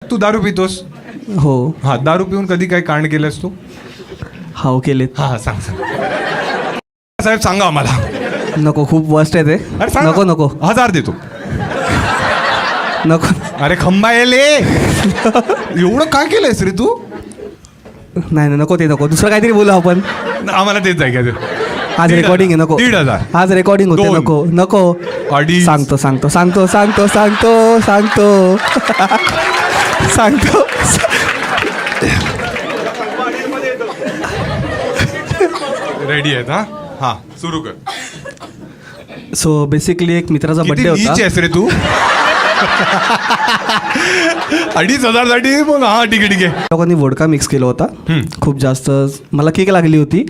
तू दारू पितोस? हो. हा, दारू पिऊन कधी काही कांड केलंस तू? हाव केलेत. हा सांग सांग साहेब, सांगा आम्हाला. नको, खूप वर्स्ट आहे ते. अरे सांग नको ना. नको 1000 देतो. नको. अरे खंबा येले एवढं काय केलंयस रे तू? नाही नाही नको ते नको. दुसरं काहीतरी बोलू आपण. आम्हाला तेच जायचं. आज रेकॉर्डिंग आहे. नको. 1500. आज रेकॉर्डिंग होते. 2. नको नको. 2.5. सांगतो सांगतो सांगतो सांगतो सांगतो सांगतो सांगतो. रेडी आहेत? हा हा, सुरू कर. सो बेसिकली एक मित्राचा किती बर्थडे नीच होता. आहेस रे तू? 2,500 साठी मग हा ठीक आहे ठीक आहे. लोकांनी वोडका मिक्स केला होता. खूप जास्त मला किक लागली होती.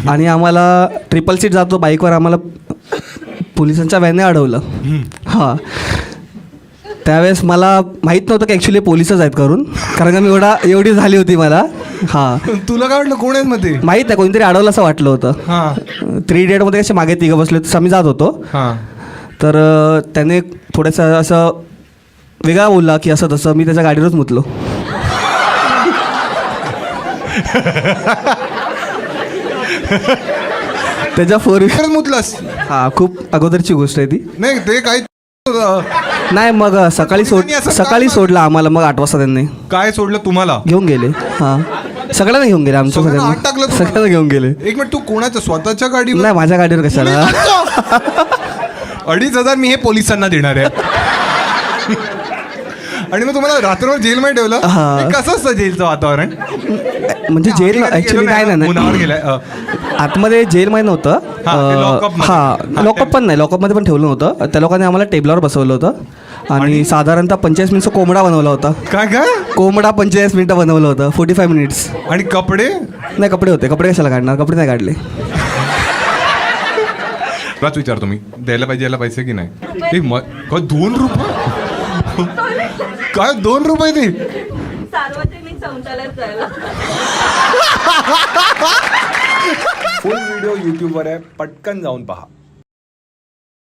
आणि आम्हाला ट्रिपल सीट जातो बाईकवर, आम्हाला पोलिसांच्या व्हॅनने अडवलं. हां, त्यावेळेस मला माहीत नव्हतं की ॲक्च्युली पोलिसच आहेत करून, कारण का मी एवढी झाली होती मला. हां, तुला काय वाटलं कोण आहेत मग ते? माहीत नाही, कोणीतरी अडवलं असं वाटलं होतं. हा 3 इडियटमध्ये कसे मागे तिघं बसले तसं आम्ही जात होतो. हा. तर त्याने थोडंसं असं वेगळा बोलला की असं तसं. मी त्याच्या गाडीवरच मुतलो. त्याच्या 4 व्हीलर. खरंच मुतलास? हां, खूप अगोदरची गोष्ट आहे ती. नाही ते काही नाही, मग सकाळी पोलिसांनी असं सोडलं आम्हाला. मग 8 वाजता त्यांनी काय सोडलं तुम्हाला? घेऊन गेले. हां, सगळ्यांना घेऊन गेले. आमच्या सगळ्यांना आत टाकलं तुम्हाला? सगळ्यांना घेऊन गेले. एक मिनिट, तू कोणाच्या स्वतःच्या गाडीवर? नाही, माझ्या गाडीवर कशाला. 2,500 मी हे पोलिसांना देणार आहे. आणि मग तुम्हाला रात्रभर जेलमध्ये ठेवलं? हा. हे कसं असतं जेलचं वातावरण? म्हणजे जेल ॲक्च्युली नाही उन्हावर गेलाय. आतमध्ये जेलमध्ये नव्हतं. हा, ते lockup मध्ये. हां, लॉकअप पण नाही, लॉकअपमध्ये पण ठेवलं नव्हतं. त्या लोकांनी आम्हाला टेबलावर बसवलं होतं आणि साधारणतः 45 मिनिटचा कोंबडा बनवला होता. काय काय? कोंबडा 45 मिनिटं बनवलं होतं. 45 मिनिट्स. आणि कपडे? नाही, कपडे होते. कपडे कशाला काढणार? कपडे नाही काढले. तुलाच विचारतो मी, द्यायला पाहिजे याला पैसे की नाही? ते काय 2 रुपये? काय 2 रुपये ते? सार्वजनिक शौचालयात जायला. फुल व्हिडिओ यूट्यूबवर आहे, पटकन जाऊन पहा.